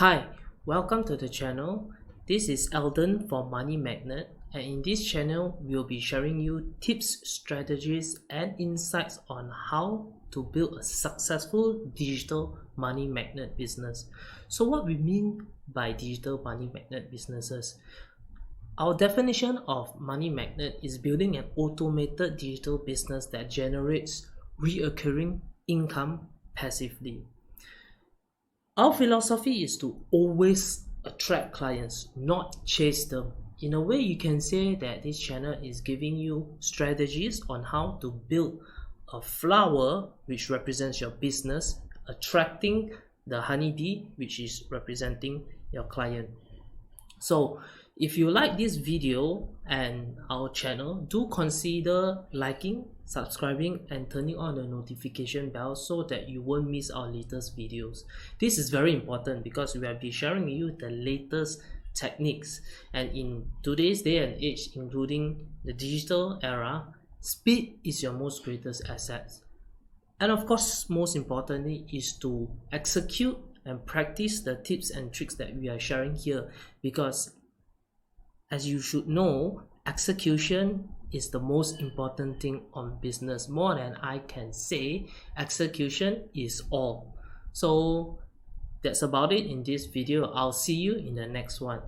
Hi, welcome to the channel. This is Alden for Money Magnet, and in this channel we'll be sharing you tips, strategies and insights on how to build a successful digital money magnet business. So what we mean by digital money magnet businesses? Our definition of money magnet is building an automated digital business that generates reoccurring income passively. Our philosophy is to always attract clients, not chase them. In a way, you can say that this channel is giving you strategies on how to build a flower which represents your business, attracting the honeybee which is representing your client. So if you like this video and our channel, do consider liking, subscribing and turning on the notification bell so that you won't miss our latest videos. This is very important because we will be sharing with you the latest techniques, and in today's day and age, including the digital era, speed is your most greatest asset. And of course, most importantly is to execute and practice the tips and tricks that we are sharing here, because as you should know, execution is the most important thing on business. More than I can say, execution is all. So that's about it in this video. I'll see you in the next one.